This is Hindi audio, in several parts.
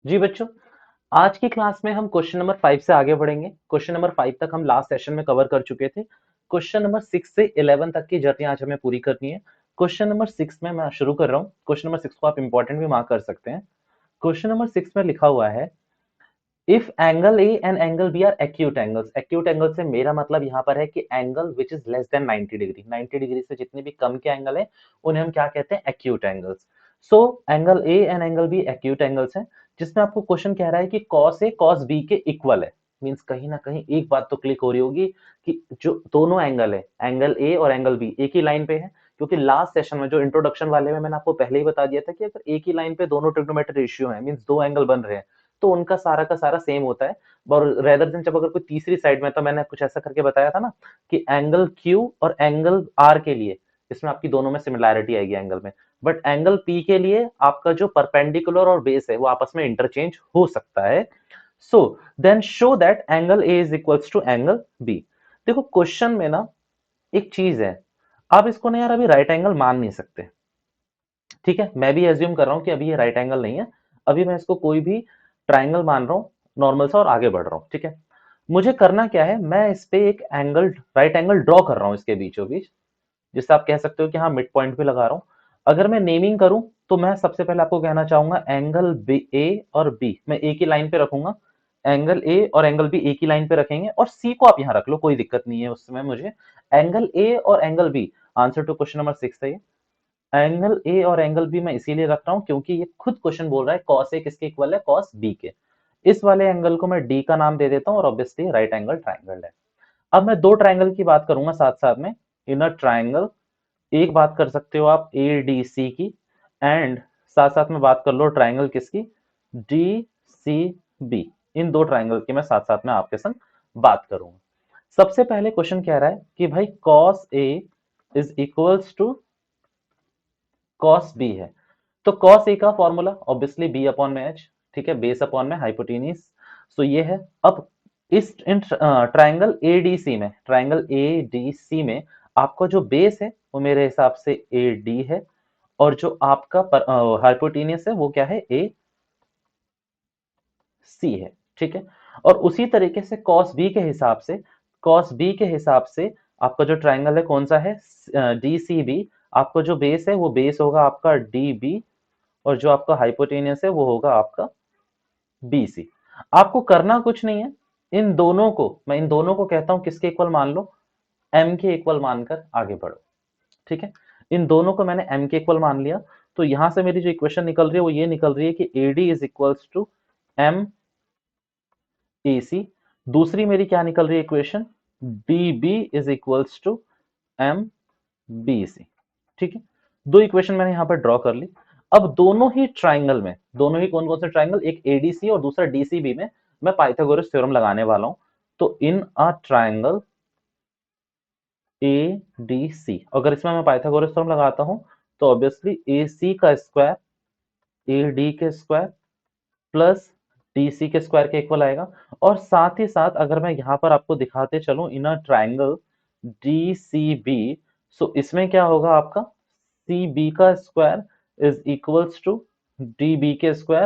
जी बच्चों, आज की क्लास में हम क्वेश्चन नंबर 5 से आगे बढ़ेंगे। क्वेश्चन नंबर 5 तक हम लास्ट सेशन में कवर कर चुके थे। क्वेश्चन नंबर 6 से 11 तक की जर्नी आज हमें पूरी करनी है। क्वेश्चन नंबर 6 में मैं शुरू कर रहा हूँ। क्वेश्चन नंबर 6 को आप इंपॉर्टेंट भी मार्क कर सकते हैं। क्वेश्चन नंबर 6 में लिखा हुआ है, if angle A and angle B are acute angles. Acute angle से मेरा मतलब यहाँ पर है कि angle which is less than 90 degree. 90 degree से जितने भी कम के एंगल है उन्हें हम क्या कहते हैं? Acute angles. So angle A and angle B acute angles हैं, जिसमें आपको क्वेश्चन कह रहा है कि कॉस ए कॉस बी के इक्वल है। मींस कहीं ना कहीं एक बात तो क्लिक हो रही होगी कि जो दोनों एंगल है, एंगल ए और एंगल बी एक ही लाइन पे है। क्योंकि लास्ट सेशन में जो इंट्रोडक्शन वाले में मैंने आपको पहले ही बता दिया था कि अगर एक ही लाइन पे दोनों ट्रिग्नोमेट्री रेशियो है, मींस दो एंगल बन रहे हैं, तो उनका सारा का सारा सेम होता है। और रेदर देन जब अगर कोई तीसरी साइड में, तो मैंने कुछ ऐसा करके बताया था ना कि एंगल Q और एंगल R के लिए इसमें आपकी दोनों में सिमिलैरिटी आएगी एंगल में, बट एंगल P के लिए आपका जो परपेंडिकुलर और बेस है वो आपस में इंटरचेंज हो सकता है। So then show that angle A is equals to angle B। देखो क्वेश्चन में ना एक चीज है, आप इसको ना यार अभी राइट एंगल मान नहीं सकते। ठीक है, मैं भी एज्यूम कर रहा हूं कि अभी ये राइट एंगल नहीं है। अभी मैं इसको कोई भी ट्राइंगल मान रहा हूं, नॉर्मल सा, और आगे बढ़ रहा हूं। ठीक है, मुझे करना क्या है, मैं इस पे एक एंगल, राइट एंगल ड्रॉ कर रहा हूं इसके बीचों बीच, जिससे आप कह सकते हो कि हाँ मिड पॉइंट पे लगा रहा हूं। अगर मैं नेमिंग करूं तो मैं सबसे पहले आपको कहना चाहूंगा एंगल बी, ए और बी मैं एक ही लाइन पे रखूंगा। एंगल ए और एंगल बी एक ही लाइन पे रखेंगे, और सी को आप यहां रख लो, कोई दिक्कत नहीं है उसमें मुझे। एंगल ए और angle B, answer to question number 6 है ये। एंगल ए और एंगल बी मैं इसीलिए रख रहा हूं क्योंकि ये खुद क्वेश्चन बोल रहा है कॉस ए किसके इक्वल है? कॉस बी के। इस वाले एंगल को मैं डी का नाम दे देता हूं, और ऑब्वियसली राइट एंगल ट्राइंगल है। अब मैं दो ट्राइंगल की बात करूंगा साथ साथ में। इनर ट्राइंगल, एक बात कर सकते हो आप ए डी सी की, एंड साथ साथ में बात कर लो ट्राइंगल किसकी? D C B. इन दो ट्राइंगल की मैं साथ साथ में आपके संग बात करूंगा। सबसे पहले क्वेश्चन कह रहा है कि भाई cos A is equals to cos B है। तो कॉस ए का फॉर्मूला ऑब्वियसली बी अपॉन में एच। ठीक है, बेस अपॉन में हाइपोटेनियस। सो ये है। अब इस इन ट्राइंगल एडीसी में, ट्राइंगल एडीसी में आपका जो बेस है वो मेरे हिसाब से ए डी है, और जो आपका हाइपोटेनियस है वो क्या है? ए सी है। ठीक है, और उसी तरीके से कॉस बी के हिसाब से, कॉस बी के हिसाब से आपका जो ट्राइंगल है कौन सा है? D C B. आपका जो बेस है वो बेस होगा आपका डी बी, और जो आपका हाइपोटेनियस है वो होगा आपका बी सी। आपको करना कुछ नहीं है, इन दोनों को मैं, इन दोनों को कहता हूं किसके इक्वल मान लो? एम के इक्वल मानकर आगे बढ़ो। ठीक है, इन दोनों को मैंने एम के इक्वल मान लिया। तो यहां से मेरी जो इक्वेशन निकल रही है वो ये निकल रही है कि A D is equals to M A C. दूसरी मेरी क्या निकल रही है equation? D B is equals to M B C. ठीक है, दो इक्वेशन मैंने यहां पर ड्रॉ कर ली। अब दोनों ही ट्राइंगल में, दोनों ही कौन कौन से ट्राइंगल, एक एडीसी और दूसरा डीसीबी में मैं पाइथागोरस थ्योरम लगाने वाला हूं। तो इन a triangle A D C, अगर इसमें मैं पाइथागोरस थ्योरम लगाता हूं तो ऑब्वियसली ए सी का स्क्वायर ए डी के स्क्वायर प्लस डी सी के स्क्वायर के इक्वल आएगा। और साथ ही साथ अगर मैं यहां पर आपको दिखाते चलूं in a triangle D C B, so इसमें क्या होगा आपका? सी बी का square is equals to D B के स्क्वायर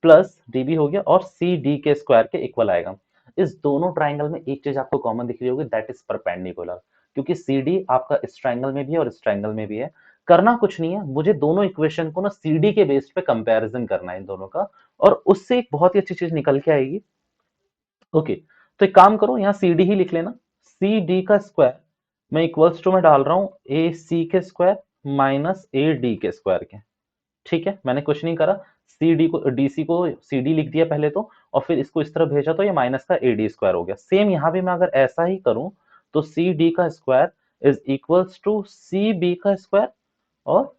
प्लस डी बी हो गया, और सी डी के स्क्वायर के इक्वल आएगा। इस दोनों ट्राइंगल में एक चीज आपको कॉमन दिख रही होगी, दैट इज परपेंडिकुलर। क्योंकि सी डी आपका इस ट्राइंगल में भी है और इस ट्राइंगल में भी है। करना कुछ नहीं है, मुझे दोनों इक्वेशन को ना सी डी के बेस पे कंपैरिजन करना है इन दोनों का, और उससे एक बहुत ही अच्छी चीज निकल के आएगी। ओके, तो एक काम करो, यहाँ सी डी ही लिख लेना। सी डी का स्क्वायर मैं इक्वल्स टू में डाल रहा हूं ए सी के स्क्वायर माइनस ए डी के स्क्वायर के। ठीक है, मैंने कुछ नहीं करा, सी डी को डीसी को सी डी लिख दिया पहले तो, और फिर इसको इस तरह भेजा तो ये माइनस का ए डी स्क्वायर हो गया। सेम यहां भी मैं अगर ऐसा ही करूं तो सी डी का square is equals to C B का स्क्वायर और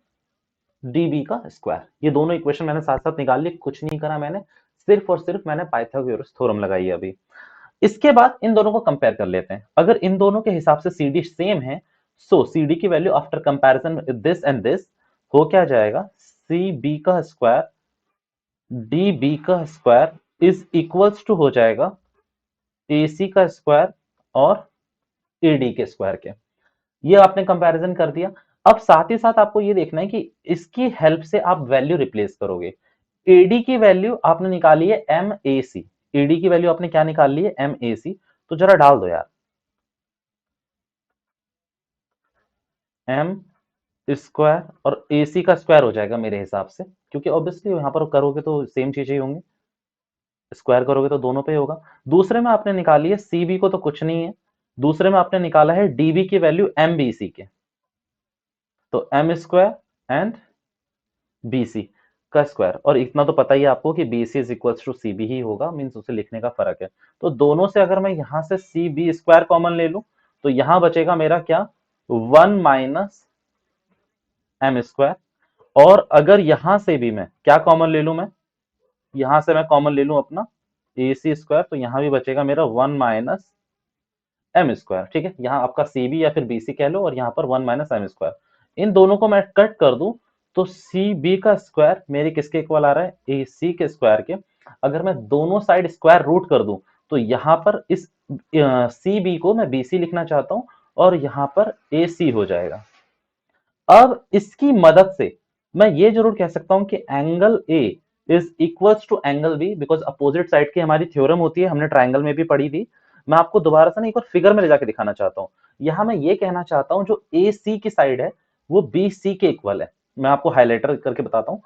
डी बी का स्क्वायर। ये दोनों इक्वेशन मैंने साथ साथ निकाल ली, कुछ नहीं करा मैंने, सिर्फ और सिर्फ मैंने पाइथागोरस थ्योरम लगाई है अभी। इसके बाद इन दोनों को कंपेयर कर लेते हैं। अगर इन दोनों के हिसाब से सी डी सेम है, सो सी डी की value after comparison this and this हो क्या जाएगा? सी बी का स्क्वायर डी बी का स्क्वायर इज इक्वल्स टू हो जाएगा ए सी का स्क्वायर और ए डी के स्क्वायर के। ये आपने कंपैरिजन कर दिया। अब साथ ही साथ आपको ये देखना है कि इसकी हेल्प से आप वैल्यू रिप्लेस करोगे। एडी की वैल्यू आपने निकाली है एम ए सी, एडी की वैल्यू आपने क्या निकाल ली है एम ए सी, तो जरा डाल दो यार एम स्क्वायर और ए सी का स्क्वायर हो जाएगा मेरे हिसाब से, क्योंकि ऑब्वियसली यहां पर करोगे तो सेम चीजें ही होंगी, स्क्वायर करोगे तो दोनों पे ही होगा। दूसरे में आपने निकाली है सी बी को, तो कुछ नहीं है। दूसरे में आपने निकाला है डीबी की वैल्यू एम बी सी के, तो M square and B C का स्क्वायर, और इतना तो पता ही है आपको कि B C is equal to C B ही होगा, मीन्स उसे लिखने का फर्क है। तो दोनों से अगर मैं यहां से सी बी स्क्वायर कॉमन ले लूं, तो यहां बचेगा मेरा क्या, 1 - m स्क्वायर। और अगर यहां से भी मैं क्या कॉमन ले लूं, मैं यहां से मैं कॉमन ले लूं अपना ए सी स्क्वायर, तो यहां भी बचेगा मेरा 1 - m स्क्वायर। ठीक है, यहाँ आपका सी बी या फिर बी सी कह लो, और यहाँ पर 1 - m स्क्वायर। इन दोनों को मैं कट कर दूं, तो सी बी का स्क्वायर मेरे किसके इक्वल आ रहा है, ए सी के स्क्वायर के। अगर मैं दोनों साइड स्क्वायर रूट कर दूं, तो यहाँ पर इस सी बी को मैं बी सी लिखना चाहता हूं, और यहाँ पर ए सी हो जाएगा। अब इसकी मदद से मैं ये जरूर कह सकता हूं कि angle A is equals to angle B, because opposite side की हमारी थ्योरम होती है, हमने ट्राइंगल में भी पढ़ी थी। मैं आपको दोबारा से ना एक बार फिगर में ले जाके दिखाना चाहता हूं। यहां मैं ये कहना चाहता हूं जो ए सी की साइड है वो बी सी के इक्वल है। मैं आपको हाईलाइटर करके बताता हूं।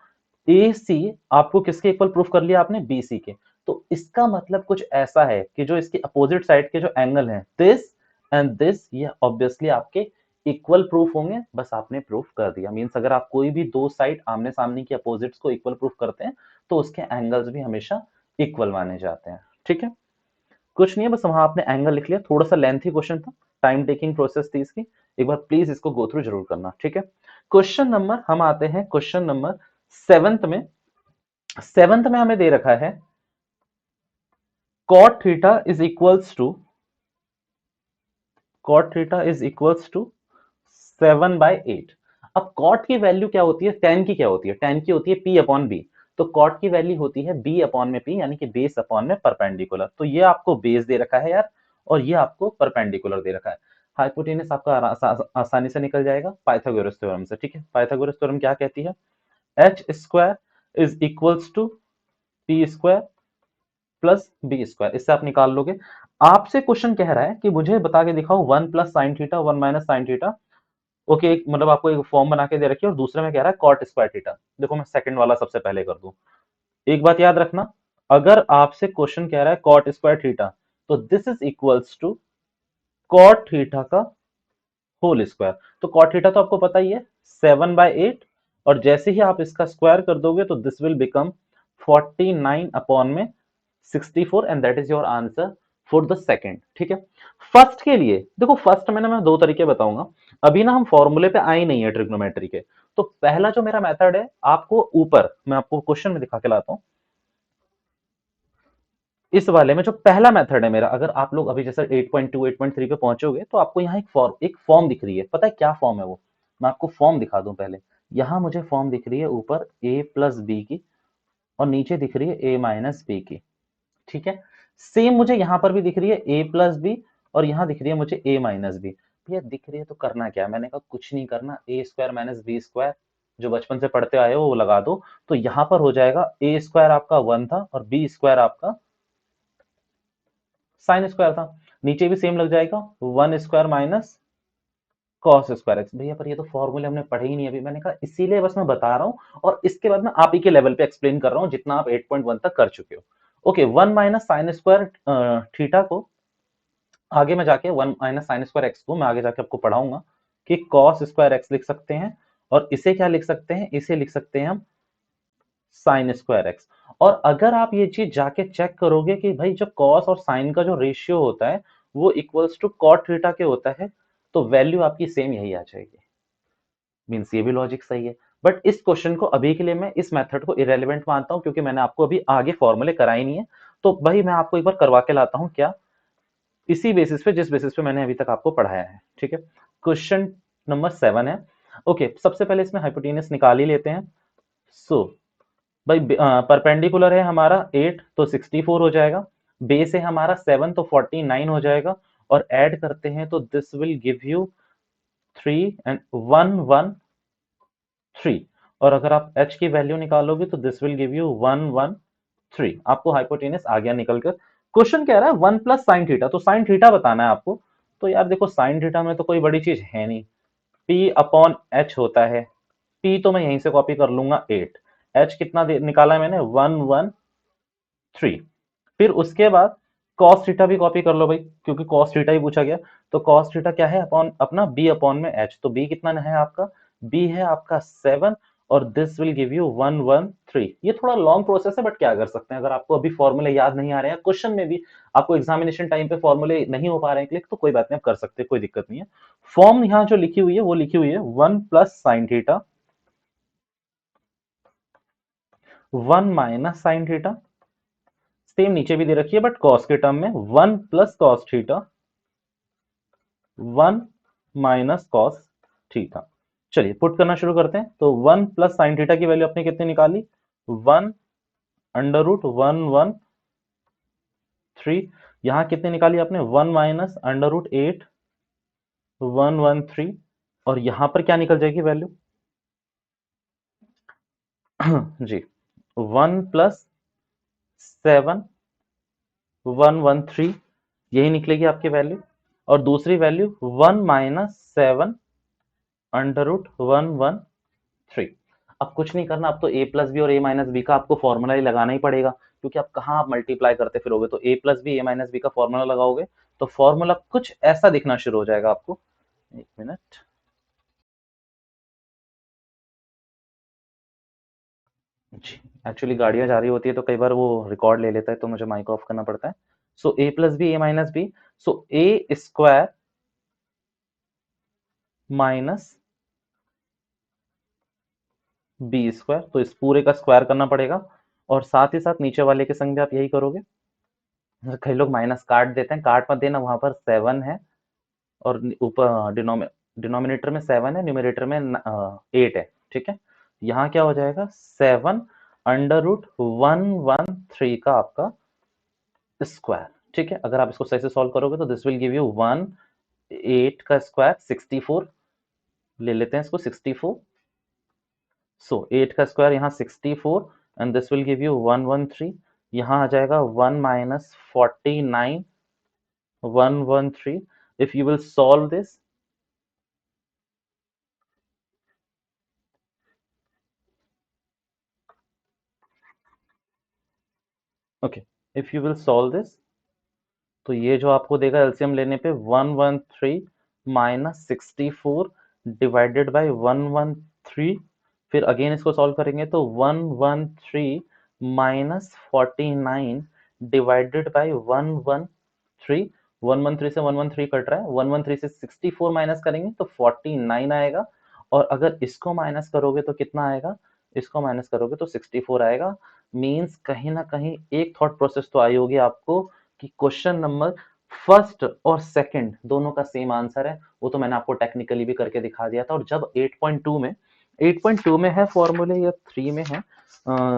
ए सी आपको किसके इक्वल प्रूफ कर लिया आपने, बी सी के। तो इसका मतलब कुछ ऐसा है कि जो इसकी अपोजिट साइड के जो एंगल हैं दिस एंड दिस, ये ऑब्वियसली आपके इक्वल प्रूफ होंगे। बस आपने प्रूफ कर दिया। मींस अगर आप कोई भी दो साइड आमने सामने की अपोजिट्स को इक्वल प्रूफ करते हैं, तो उसके एंगल्स भी हमेशा इक्वल माने जाते हैं। ठीक है, कुछ नहीं है, बस वहां आपने एंगल लिख लिया। थोड़ा सा लेंथी क्वेश्चन था, टाइम टेकिंग प्रोसेस थी इसकी। एक बार प्लीज इसको गो थ्रू जरूर करना। ठीक है, क्वेश्चन नंबर हम आते हैं क्वेश्चन नंबर सेवंथ में। सेवंथ में हमें दे रखा है cot theta is equals to, cot theta is equals to 7/8। अब कॉट की वैल्यू क्या होती है, टेन की क्या होती है, टेन की होती है पी अपॉन बी। तो कॉट की वैल्यू होती है बी अपॉन में पी, यानी कि बेस अपॉन में परपेंडिकुलर। तो ये आपको बेस दे रखा है यार, और ये आपको परपेंडिकुलर दे रखा है। हाइपोटेनस आपका आसानी से निकल जाएगा पाइथागोरस थ्योरम से। ठीक है, पाइथागोरस थ्योरम क्या कहती है, H square is equals to P square plus B square. इससे आप निकाल लोगे। आपसे क्वेश्चन कह रहा है कि मुझे बता के दिखाओ 1 + sin theta 1 - sin theta. Okay, एक मतलब आपको एक फॉर्म बना के दे रखी है, और दूसरे में कह रहा है कॉट स्क्वायर थीटा। देखो मैं सेकंड वाला सबसे पहले कर दूं। एक बात याद रखना, अगर आपसे क्वेश्चन कह रहा है कॉट स्क्वायर थीटा, तो this is equals to cot theta का होल स्क्वायर। तो कॉट थीटा तो आपको पता ही है 7/8, और जैसे ही आप इसका स्क्वायर कर दोगे तो दिस विल बिकम 49 अपॉन में 64, and that is your answer for the second. ठीक है, फर्स्ट के लिए देखो, फर्स्ट में ना मैं दो तरीके बताऊंगा। अभी ना हम फॉर्मूले पे आए नहीं है ट्रिग्नोमेट्री के। तो पहला जो मेरा मेथड है, आपको ऊपर मैं आपको क्वेश्चन में दिखा के लाता हूं। इस वाले में जो पहला मेथड है मेरा, अगर आप लोग अभी जैसे 8.2 8.3 पे पहुंचोगे, तो आपको यहाँ एक फॉर्म दिख रही है। पता है क्या फॉर्म है वो, मैं आपको फॉर्म दिखा दूं पहले। यहाँ मुझे फॉर्म दिख रही है ऊपर a प्लस बी की, और नीचे दिख रही है a माइनस बी की। ठीक है, सेम मुझे यहां पर भी दिख रही है a प्लस बी, और यहां दिख रही है मुझे a माइनस बी। भैया दिख रही है तो करना क्या है, मैंने कहा कुछ नहीं करना, ए स्क्वायर माइनस बी स्क्वायर जो बचपन से पढ़ते आए हो वो लगा दो। तो यहां पर हो जाएगा ए स्क्वायर आपका 1 था, और बी स्क्वायर आपका साइन स्क्वायर था। नीचे भी सेम लग जाएगा, 1 square minus cos square x. भैया पर ये तो फॉर्मूले हमने पढ़े ही नहीं अभी, मैंने कहा इसीलिए बस मैं बता रहा हूँ, और इसके बाद मैं आप ही के लेवल पे एक्सप्लेन कर रहा हूँ जितना आप 8.1 तक कर चुके हो। ओके, 1 - sin स्क्वायर थीटा को आगे में जाके 1 - sin स्क्वायर एक्स को मैं आगे जाके आपको पढ़ाऊंगा कि कॉस स्क्वायर एक्स लिख सकते हैं, और इसे क्या लिख सकते हैं, इसे लिख सकते हैं हम साइन स्क्वायर एक्स। और अगर आप ये चीज जाके चेक करोगे कि भाई जो कॉस और साइन का जो रेशियो होता है वो इक्वल्स टू कॉट थीटा के होता है, तो वैल्यू आपकी सेम यही आ जाएगी। मीन्स ये भी लॉजिक सही है। बट इस क्वेश्चन को अभी के लिए मैं इस मेथड को इरेलीवेंट मानता हूं, क्योंकि मैंने आपको अभी आगे फॉर्मूले कराए नहीं है। तो भाई मैं आपको एक बार करवा के लाता हूं क्या, इसी बेसिस पे जिस बेसिस पे मैंने अभी तक आपको पढ़ाया है। ठीक है, क्वेश्चन नंबर 7 है। ओके, सबसे पहले इसमें हाइपोटेनस निकाल ही लेते हैं। सो भाई परपेंडिकुलर है हमारा 8, तो 64 हो जाएगा। बेस है हमारा 7, तो 49 हो जाएगा। और ऐड करते हैं तो this will give you 3 and 1 1 3। और अगर आप h की वैल्यू निकालोगे तो दिस विल गिव यू 113। आपको हाइपोटेनस आ गया निकल कर। क्वेश्चन कह रहा है 1 प्लस साइन थीटा, तो साइन थीटा बताना है आपको। तो यार देखो साइन थीटा में तो कोई बड़ी चीज है नहीं, p अपॉन h होता है। p तो मैं यहीं से कॉपी कर लूंगा 8। h कितना निकाला है मैंने 113। फिर उसके बाद cos थीटा भी कॉपी कर लो भाई, क्योंकि cos थीटा ही पूछा गया। तो cos थीटा क्या है अपॉन अपना b अपॉन में h, तो b कितना है आपका, b है आपका 7 और दिस विल गिव यू 113। ये थोड़ा लॉन्ग प्रोसेस है बट क्या कर सकते हैं, अगर आपको अभी फॉर्मूले याद नहीं आ रहे हैं, क्वेश्चन में भी आपको एग्जामिनेशन टाइम पे फॉर्मूले नहीं हो पा रहे हैं क्लिक, तो कोई बात नहीं, आप कर सकते हैं, कोई दिक्कत नहीं है। फॉर्म यहाँ जो लिखी हुई है वो लिखी हुई है 1 plus sine theta 1 minus sine theta, same नीचे भी दे रखी है बट कॉस के टर्म में 1 plus cos theta 1 minus cos theta. चलिए पुट करना शुरू करते हैं। तो 1 प्लस साइन थीटा की वैल्यू आपने कितनी निकाली, 1 अंडर रूट 113। यहां कितनी निकाली आपने, 1 माइनस अंडर रूट 8 113। और यहां पर क्या निकल जाएगी वैल्यू जी 1 प्लस 7 113, यही निकलेगी आपकी वैल्यू। और दूसरी वैल्यू 1 माइनस 7 अंडर रूट 113। अब कुछ नहीं करना, अब तो ए प्लस बी और ए माइनस बी का आपको फॉर्मूला ही लगाना ही पड़ेगा, क्योंकि आप कहाँ आप मल्टीप्लाई करते फिरोगे। तो ए प्लस बी ए माइनस बी का फॉर्मूला लगाओगे तो फॉर्मूला कुछ ऐसा दिखना शुरू हो जाएगा आपको। एक मिनट जी, एक्चुअली गाड़ियां जा रही होती है तो कई बार वो रिकॉर्ड ले लेता है, तो मुझे माइक ऑफ करना पड़ता है। सो ए प्लस बी ए माइनस बी, सो ए स्क्वायर माइनस बी स्क्वायर, तो इस पूरे का स्क्वायर करना पड़ेगा। और साथ ही साथ नीचे वाले के संग भी आप यही करोगे। कई लोग माइनस काट देते हैं, काट मत देना, वहां पर 7 है और ऊपर डिनोमिनेटर में 7 है, न्यूमरेटर में 8 है, ठीक है। यहाँ क्या हो जाएगा 7 अंडर रूट 113 का आपका स्क्वायर, ठीक है। अगर आप इसको सही से सॉल्व करोगे तो दिस विल गिव यू 8 का स्क्वायर 64, ले लेते हैं इसको 64। सो 8 का स्क्वायर यहाँ 64 and this will give you 113। यहाँ आ जाएगा 1 minus 49 113। If you will solve this, okay, if you will solve this, तो ये जो आपको देगा एलसीएम लेने पे 113 माइनस 64 डिवाइडेड बाय 113। फिर अगेन इसको सॉल्व करेंगे तो 113 माइनस 49 डिवाइडेड बाय 113। 113 से 113 कट रहा है, 113 से 64 माइनस करेंगे तो 49 आएगा। और अगर इसको माइनस करोगे तो कितना आएगा, इसको माइनस करोगे तो 64 आएगा। मींस कहीं ना कहीं एक थॉट प्रोसेस तो आई होगी आपको कि क्वेश्चन नंबर फर्स्ट और सेकंड दोनों का सेम आंसर है। वो तो मैंने आपको टेक्निकली भी करके दिखा दिया था। और जब 8.2 में है फॉर्मूले या 3 में है,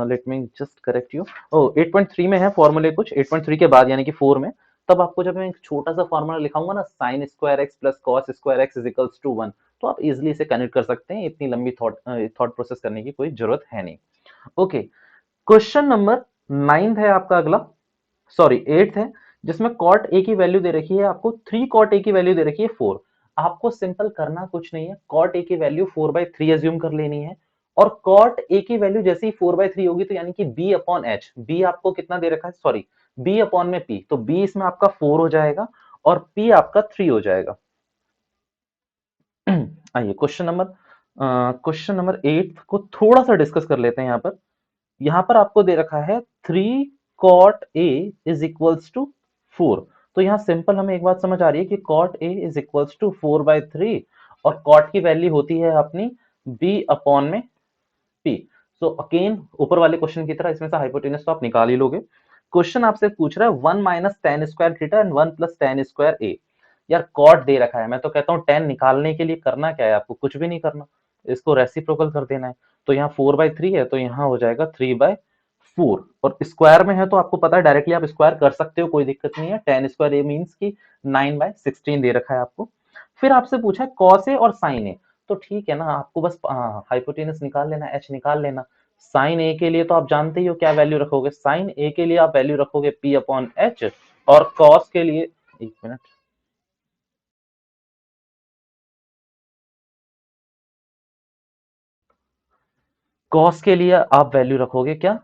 let me just correct you, ओ 8.3 में है फॉर्मूले कुछ, 8.3 के बाद यानी कि 4 में, तब आपको जब मैं एक छोटा सा फॉर्मूला लिखाऊंगा ना, sine square X plus cos square X is equals to 1, तो आप इजिली इसे कनेक्ट कर सकते हैं। इतनी लंबी थॉट प्रोसेस करने की कोई जरूरत है नहीं। ओके, क्वेश्चन नंबर 9 है आपका अगला, सॉरी 8 है, जिसमें कॉट ए की वैल्यू दे रखी है आपको 3, कॉट ए की वैल्यू दे रखी है 4। आपको सिंपल करना कुछ नहीं है, कॉट ए की वैल्यू 4/3 एज्यूम कर लेनी है। और कॉट ए की वैल्यू जैसे ही 4/3 होगी तो यानी कि बी अपॉन एच, बी आपको कितना दे रखा है, सॉरी बी अपॉन में पी, तो बी इसमें आपका 4 हो जाएगा और पी आपका 3 हो जाएगा। आइए क्वेश्चन नंबर 8 को थोड़ा सा डिस्कस कर लेते हैं। यहाँ पर आपको दे रखा है 3 cot A is equals to 4। तो यहाँ सिंपल हमें एक बात समझ आ रही है कि cot A is equals to 4/3 और कॉट की वैल्यू होती है अपनी बी अपॉन में पी। सो अगेन ऊपर वाले क्वेश्चन की तरह इसमें से हाइपोटेनस तो आप निकाल ही लोगे। क्वेश्चन आपसे पूछ रहा है 1 minus tan square theta and 1 plus tan square A. यार कॉट दे रखा है, मैं तो कहता हूँ टेन निकालने के लिए करना क्या है आपको, कुछ भी नहीं करना, इसको रेसिप्रोकल कर देना है। तो यहाँ 4/3 है तो यहाँ हो जाएगा 3/4, और स्क्वायर में है तो आपको पता है डायरेक्टली आप स्क्वायर कर सकते हो, कोई दिक्कत नहीं है। टेन स्क्वायर ए मीन्स की 9/16 दे रखा है आपको। फिर आपसे पूछा है कॉस ए और साइन ए। तो ठीक है ना, आपको बस हाइपोटेनस निकाल लेना, एच निकाल लेना। साइन ए के लिए तो आप जानते ही हो क्या वैल्यू रखोगे, साइन ए के लिए आप वैल्यू रखोगे पी अपॉन एच, और कॉस के लिए, एक मिनट, कॉस के लिए आप वैल्यू रखोगे क्या,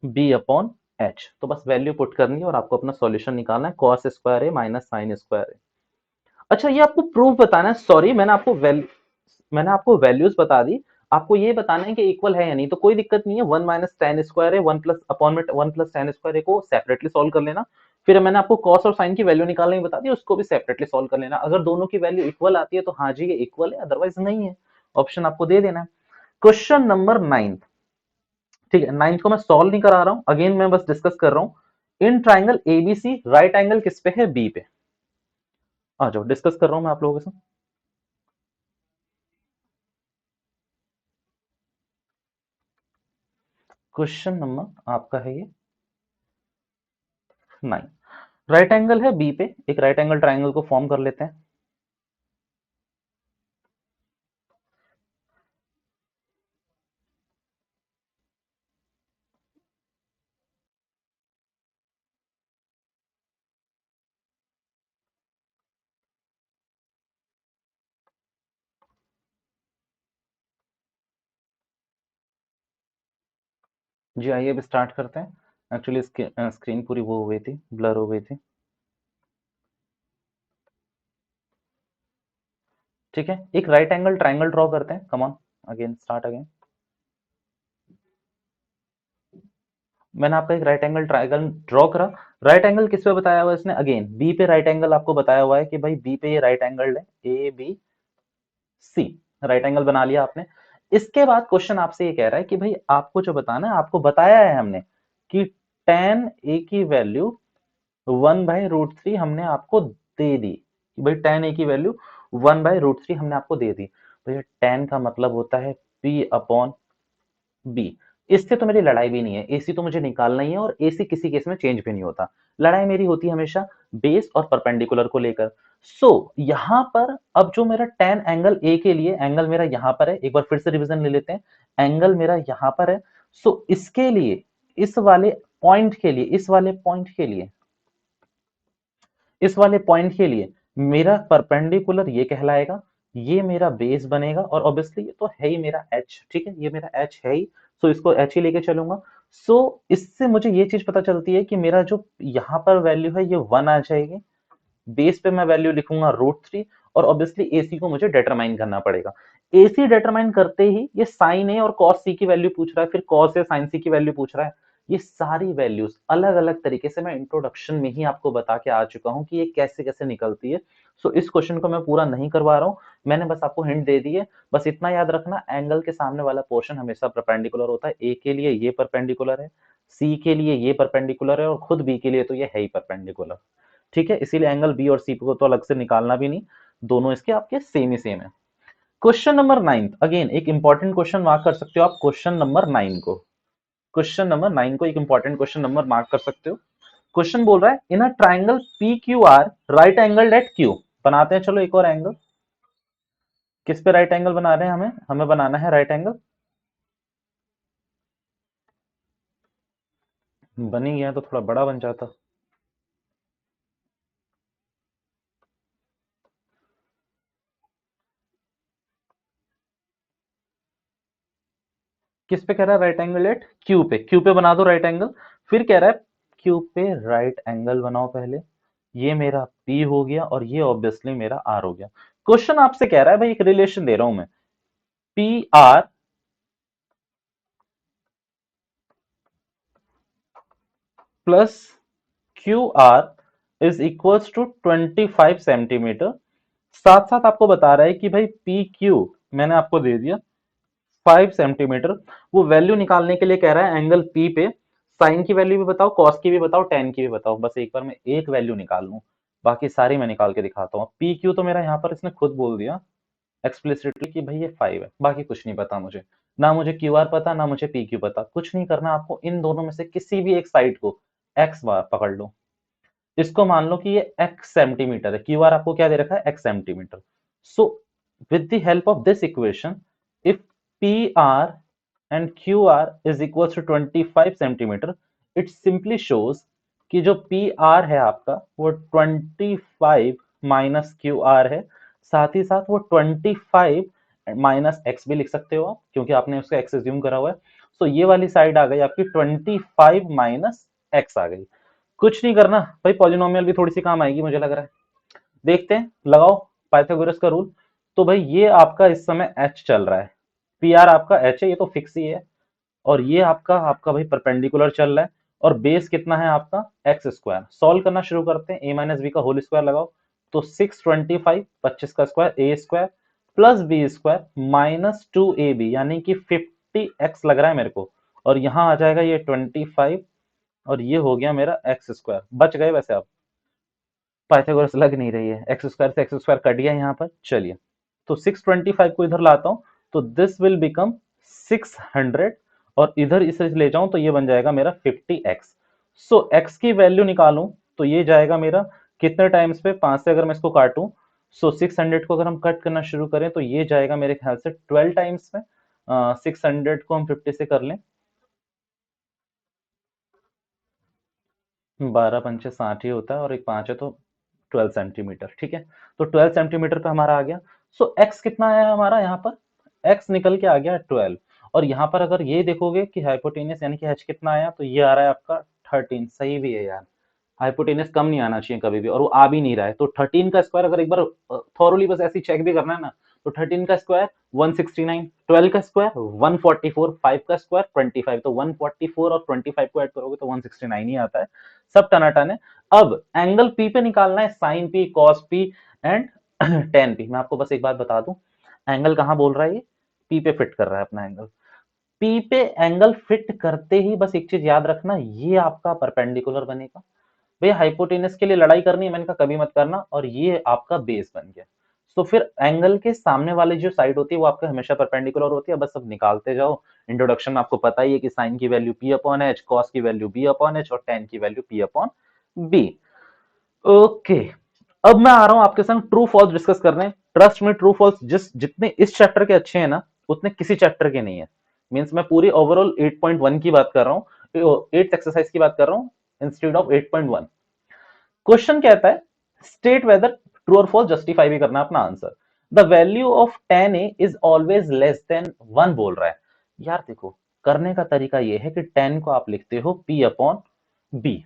बी अपॉन एच। तो बस वैल्यू पुट करनी है और आपको अपना सॉल्यूशन निकालना है, कॉस स्क्वायर ए माइनस साइन स्क्वायर ए। अच्छा, ये आपको प्रूफ बताना है, सॉरी मैंने आपको वैल्यूज बता दी, आपको ये बताना है कि इक्वल है या नहीं। तो कोई दिक्कत नहीं है, वन माइनस टेन स्क्वायर है, वन प्लस अपॉन में वन प्लस टेन स्क्वायर को सेपरेटली सॉल्व कर लेना। फिर मैंने आपको कॉस और साइन की वैल्यू निकालने की बता दी, उसको भी सेपरेटली सॉल्व कर लेना। अगर दोनों की वैल्यू इक्वल आती है तो हाँ जी ये इक्वल है, अदरवाइज नहीं है, ऑप्शन आपको दे देना है। क्वेश्चन नंबर 9, ठीक है, 9 को मैं सॉल्व नहीं करा रहा हूं, अगेन मैं बस डिस्कस कर रहा हूं। In triangle ABC right angle किस पे है, बी पे। आ जाओ, डिस्कस कर रहा हूं मैं आप लोगों के साथ। क्वेश्चन नंबर आपका है ये 9, राइट एंगल है बी पे, एक राइट एंगल ट्राइंगल को फॉर्म कर लेते हैं। जी आइए अब स्टार्ट करते हैं। एक्चुअली स्क्रीन पूरी वो हो गई थी, ब्लर हो गई थी। ठीक है, एक राइट एंगल ट्राइंगल ड्रॉ करते हैं, come on, again start again. मैंने आपका एक राइट एंगल ट्राइंगल ड्रॉ करा। राइट एंगल किस पे बताया हुआ है इसने, अगेन बी पे राइट एंगल आपको बताया हुआ है कि भाई बी पे ये राइट एंगल है, A B C, right angle बना लिया आपने। इसके बाद क्वेश्चन आपसे ये कह रहा है कि भाई आपको जो बताना है, आपको बताया है हमने कि टेन ए की वैल्यू 1/√3 हमने आपको दे दी, कि भाई टेन ए की वैल्यू 1/√3 हमने आपको दे दी। भैया टेन का मतलब होता है पी अपॉन बी। इससे तो मेरी लड़ाई भी नहीं है, एसी तो मुझे निकालना ही है, और एसी किसी केस में चेंज भी नहीं होता। लड़ाई मेरी होती है हमेशा बेस और परपेंडिकुलर को लेकर। सो यहां पर अब जो मेरा टेन एंगल ए के लिए, एंगल मेरा यहां पर है, एक बार फिर से रिवीजन ले लेते हैं। एंगल मेरा यहां पर है, सो इसके लिए, इस वाले पॉइंट के लिए, इस वाले पॉइंट के लिए, इस वाले पॉइंट के लिए मेरा परपेंडिकुलर ये कहलाएगा, ये मेरा बेस बनेगा, और ऑब्वियसली ये तो है ही मेरा एच, ठीक है, ये मेरा एच है ही, सो इसको एच ही लेके चलूंगा। सो इससे मुझे ये चीज पता चलती है कि मेरा जो यहाँ पर वैल्यू है ये 1 आ जाएगी, बेस पे मैं वैल्यू लिखूंगा √3, और ऑब्वियसली एसी को मुझे डिटरमाइन करना पड़ेगा। एसी डिटरमाइन करते ही ये साइन ए और कॉस सी की वैल्यू पूछ रहा है, फिर कॉस ए साइन सी की वैल्यू पूछ रहा है। ये सारी वैल्यूज अलग अलग तरीके से मैं इंट्रोडक्शन में ही आपको बता के आ चुका हूं कि ये कैसे कैसे निकलती है। सो इस क्वेश्चन को मैं पूरा नहीं करवा रहा हूं, मैंने बस आपको हिंट दे दी है। बस इतना याद रखना, एंगल के सामने वाला पोर्शन हमेशा परपेंडिकुलर होता है। ए के लिए ये परपेंडिकुलर है, सी के लिए ये परपेंडिकुलर है, और खुद बी के लिए तो ये है ही परपेंडिकुलर। ठीक है, इसीलिए एंगल बी और सी को तो अलग से निकालना भी नहीं, दोनों इसके आपके सेम ही सेम है। क्वेश्चन नंबर 9, अगेन एक इंपॉर्टेंट क्वेश्चन मार्क कर सकते हो आप, क्वेश्चन नंबर 9 को, क्वेश्चन नंबर 9 को एक इंपॉर्टेंट क्वेश्चन नंबर मार्क कर सकते हो। क्वेश्चन बोल रहा है in a triangle P Q R right angle at Q. बनाते हैं चलो एक और एंगल। किस पे राइट एंगल बना रहे हैं, हमें हमें बनाना है राइट एंगल। बन ही गया तो थोड़ा बड़ा बन जाता। किस पे कह रहा है, राइट एंगल एट क्यू पे, क्यू पे बना दो राइट एंगल। फिर कह रहा है क्यू पे राइट एंगल बनाओ पहले, ये मेरा P हो गया, और ये ऑब्वियसली मेरा R हो गया। क्वेश्चन आपसे कह रहा है, भाई एक रिलेशन दे रहा हूं मैं, P R plus Q R is equals to 25 centimetre. साथ साथ आपको बता रहा है कि भाई पी क्यू मैंने आपको दे दिया 5 सेंटीमीटर। वो वैल्यू निकालने के लिए कह रहा है एंगल पी पे, साइन की वैल्यू भी बताओ, कॉस की भी बताओ, टेन की भी बताओ। बस एक बार मैं एक वैल्यू निकाल लूं, बाकी सारी मैं निकाल के दिखाता हूँ। पी क्यू तो मेरा यहाँ पर इसने खुद बोल दिया एक्सप्लिसिटली कि भाई ये 5 है, बाकी कुछ नहीं पता मुझे, ना मुझे क्यू आर पता, ना मुझे पी क्यू पता। कुछ नहीं करना आपको, इन दोनों में से किसी भी एक साइड को एक्स बार पकड़ लो, इसको मान लो कि ये एक्स सेंटीमीटर है, क्यू आर आपको क्या दे रखा है, x centimetre. So with the help of this equation, if PR and QR is equals to 25 centimetre, it simply shows कि जो PR है आपका वो 25 माइनस QR है, साथ ही साथ वो 25 माइनस x भी लिख सकते हो आप, क्योंकि आपने उसका x एज्यूम करा हुआ है। सो ये वाली साइड आ गई आपकी 25 माइनस x आ गई। कुछ नहीं करना भाई, पॉलिनोमियल भी थोड़ी सी काम आएगी मुझे लग रहा है। देखते हैं, लगाओ पाइथागोरस का रूल। तो भाई ये आपका इस समय h चल रहा है, पी आर आपका h है, ये तो फिक्स ही है, और ये आपका आपका भाई परपेंडिकुलर चल रहा है, और बेस कितना है आपका एक्स स्क्वायर। सॉल्व करना शुरू करते हैं, ए माइनस बी का होल स्क्वायर लगाओ, तो 625 25 का स्क्वायर A square plus B square minus 2ab यानी कि 50x लग रहा है मेरे को, और यहां आ जाएगा ये 25, और ये हो गया मेरा एक्स स्क्वायर। बच गए वैसे आप, पाइथागोरस लग नहीं रही है, एक्स स्क्वायर से एक्स स्क्वायर कट गया यहाँ पर। चलिए, तो 625 को इधर लाता हूं, तो दिस विल बिकम 600, और इधर इसे ले जाऊं तो ये बन जाएगा मेरा 50x। सो x की वैल्यू निकालूं तो ये जाएगा मेरा कितने टाइम्स पे, 5 से अगर मैं इसको काटूं, सो 600 को अगर हम कट करना शुरू करें तो ये जाएगा मेरे ख्याल से 12 टाइम्स में। 600 को हम 50 से कर लें, 12 पंचे 60 ही होता है, और एक 5 है तो 12 सेंटीमीटर, ठीक है। तो 12 सेंटीमीटर पे हमारा आ गया। सो x कितना आया हमारा यहाँ पर, x निकल के आ गया 12, और यहाँ पर अगर ये देखोगे कि हाइपोटेनियस यानी कि h कितना आया, तो ये आ रहा है आपका 13। सही भी है यार, हाइपोटेनस कम नहीं आना चाहिए कभी भी, और वो आ भी नहीं रहा है। तो 13 का स्क्वायर अगर एक बार थॉरोली बस ऐसी चेक भी करना है ना, तो 13 का स्क्वायर 169, 12 का स्क्वायर 144, 5 का स्क्वायर 25, तो 144 और 25 को ऐड करोगे तो 169 ही आता है। सब टनाटन है। अब एंगल पी पे निकालना है, sine P, cos P and tan P. मैं आपको बस एक बात बता दूं, एंगल कहां बोल रहा है ये, पी पे फिट कर रहा है अपना एंगल। पी पे एंगल फिट करते ही बस एक चीज याद रखना, ये आपका परपेंडिकुलर बनेगा। भैया हाइपोटेनस के लिए लड़ाई करनी है, मैंने कहा कभी मत करना, और ये आपका बेस बन गया। तो फिर एंगल के सामने वाली जो साइड होती है वो आपका हमेशा परपेंडिकुलर होती है, बस अब निकालते जाओ। इंट्रोडक्शन में आपको पता ही है कि साइन की value P upon H, cos की वैल्यू बी अपॉन एच, और टेन की value P upon B. Okay, अब मैं आ रहा हूं आपके संग ट्रू फॉल्स डिस्कस करने। ट्रस्ट में ट्रू फॉल्स जितने इस चैप्टर के अच्छे हैं ना, उतने किसी चैप्टर के नहीं है। मींस मैं पूरी ओवरऑल 8.1 की बात कर रहा हूं, 8th एक्सरसाइज की बात कर रहा हूं इंस्टेड ऑफ 8.1। क्वेश्चन कहता है स्टेट वेदर, ट्रू और फॉल्स जस्टिफाई भी करना अपना answer. The value of tan a is always less then 1 बोल रहा है। यार देखो, करने का तरीका ये है कि tan को आप लिखते हो p अपॉन b,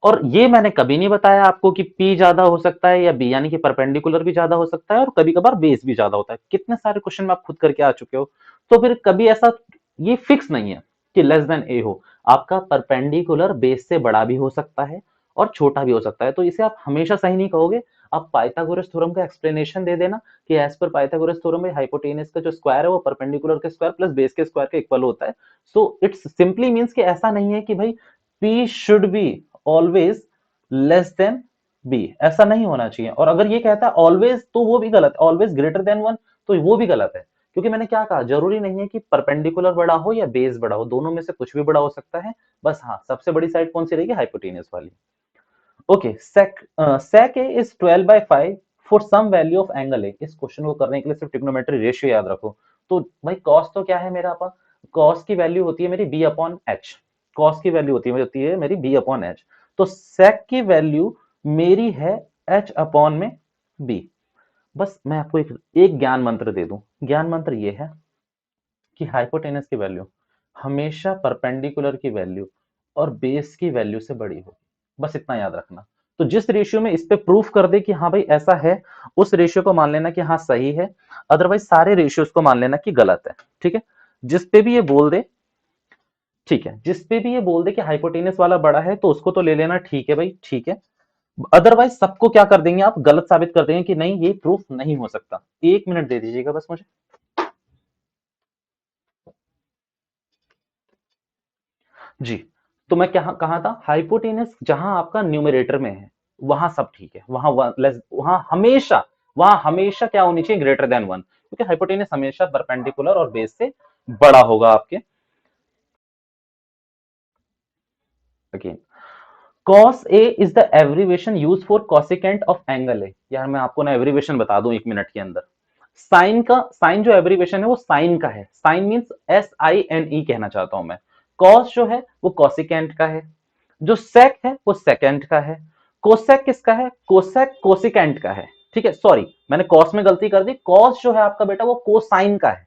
और ये मैंने कभी नहीं बताया आपको कि P ज्यादा हो सकता है या B, यानी कि परपेंडिकुलर भी ज्यादा हो सकता है और कभी कभार बेस भी ज्यादा होता है। कितने सारे क्वेश्चन में आप खुद करके आ चुके हो। तो फिर कभी ऐसा ये फिक्स नहीं है कि लेस देन ए हो, आपका परपेंडिकुलर बेस से बड़ा भी हो सकता है और छोटा भी हो सकता है, तो इसे आप हमेशा सही नहीं कहोगे। आप पाइथागोरस थ्योरम का एक्सप्लेनेशन दे देना कि एज पर पाइथागोरस थ्योरम में हाइपोटेनस का जो स्क्वायर है वो परपेंडिकुलर के स्क्वायर प्लस बेस के स्क्वायर के इक्वल होता है। सो इट्स सिंपली मींस कि ऐसा नहीं है कि भाई P should be always less than B, ऐसा नहीं होना चाहिए। और अगर ये कहता है ऑलवेज तो वो भी गलत है, ऑलवेज ग्रेटर देन वन तो वो भी गलत है, क्योंकि मैंने क्या कहा, जरूरी नहीं है कि परपेंडिकुलर बड़ा हो या बेस बड़ा हो, दोनों में से कुछ भी बड़ा हो सकता है। बस हाँ, सबसे बड़ी साइड कौन सी रहेगी, हाइपोटेनियस वाली। Okay, sec a is 12/5 for some value of angle A. इस क्वेश्चन को करने के लिए सिर्फ ट्रिग्नोमेट्री रेशियो याद रखो। तो भाई cos तो क्या है मेरा पास, cos की वैल्यू होती है मेरी b अपॉन एच, cos की वैल्यू होती है मेरी b अपॉन एच। तो sec की वैल्यू मेरी है h अपॉन में b। बस मैं आपको एक ज्ञान मंत्र दे दूं, ज्ञान मंत्र ये है कि हाइपोटेनस की वैल्यू हमेशा परपेंडिकुलर की वैल्यू और बेस की वैल्यू से बड़ी होगी, बस इतना याद रखना। तो जिस रेशियो में इस पे प्रूफ कर दे कि हाँ भाई ऐसा है, उस रेशियो को मान लेना कि हाँ सही है, अदरवाइज सारे रेशियोज को मान लेना कि गलत है। ठीक है, जिस पे भी ये बोल दे, ठीक है, जिस पे भी ये बोल दे कि हाइपोटेनस वाला बड़ा है तो उसको तो ले लेना, ठीक है भाई, ठीक है। अदरवाइज सबको क्या कर देंगे आप, गलत साबित कर देंगे कि नहीं ये प्रूफ नहीं हो सकता। 1 मिनट दे दीजिएगा बस मुझे। जी, तो मैं क्या कहा था, हाइपोटेनस जहां आपका न्यूमरेटर में है वहां सब ठीक है, वहां हमेशा क्या होनी चाहिए, ग्रेटर देन वन, क्योंकि हाइपोटेनस हमेशा परपेंडिकुलर और बेस से बड़ा होगा आपके। Again, cos a is the abbreviation use for cosecant of angle ए। यार मैं आपको ना एब्रीवेशन बता दूं 1 मिनट के अंदर। साइन जो एब्रीवेशन है वो साइन का है, साइन मींस SINE कहना चाहता हूं मैं। कॉस जो है वो कॉसिकेंट का है, जो सेक है वो सेकेंट का है, कोसेक किसका है, कोसेक कोसिकेंट का है। ठीक है, सॉरी मैंने कॉस में गलती कर दी, कॉस जो है आपका बेटा वो कोसाइन का है,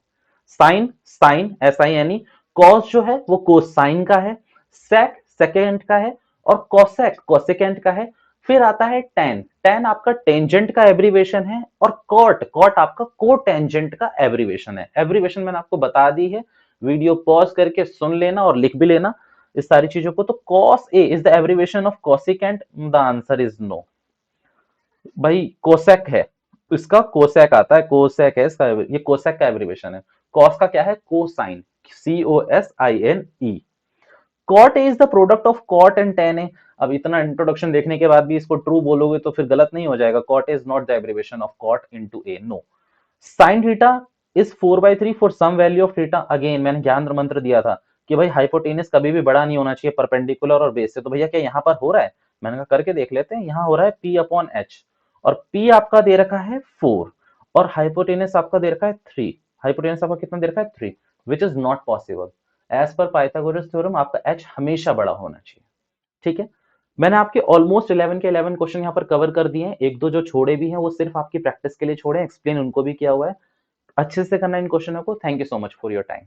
साइन साइन SINE, कॉस जो है वो कोसाइन का है, सेक सेकेंट का है, और कोसेक कोसिकेंट का है। फिर आता है टेन, टेन आपका टेंजेंट का एब्रीवेशन है, और कॉट कॉट आपका कोटेंजेंट का एब्रीवेशन है। एब्रीवेशन मैंने आपको बता दी है, वीडियो पॉज करके सुन लेना और लिख भी लेना इस सारी चीजों को। तो cos A is the abbreviation of cosecant, the answer is no. भाई कोसेक है, इसका कोसेक आता है, कोसेक है इसका, ये कोसेक का एब्रीवेशन है। कॉस का क्या है, cosine, COSINE। Cot A is the product of cot and tan A. अब इतना इंट्रोडक्शन देखने के बाद भी इसको ट्रू बोलोगे तो फिर गलत नहीं हो जाएगा। Cot is not the abbreviation of cot into A, no. Sine theta is 4/3 for some value of theta. Again मैंने ज्ञान मंत्र दिया था कि भाई हाइपोटेनस कभी भी बड़ा नहीं होना चाहिए परपेंडिकुलर और बेस से। तो भैया क्या यहाँ पर हो रहा है, मैंने कहा करके देख लेते हैं। यहाँ हो रहा है P/H, और P आपका दे रखा है 4 और हाइपोटेनस आपका दे रखा है 3। हाइपोटेनस आपका कितना दे रखा है 3, which is not possible. As per Pythagoras theorem आपका H हमेशा बड़ा होना चाहिए। ठीक है, मैंने आपके ऑलमोस्ट 11 के 11 क्वेश्चन यहाँ पर कवर कर दिए हैं। एक दो जो छोड़े भी हैं वो सिर्फ आपकी प्रैक्टिस के लिए छोड़े, एक्सप्लेन उनको भी किया हुआ है। अच्छे से करना इन क्वेश्चनों को। Thank you so much for your time.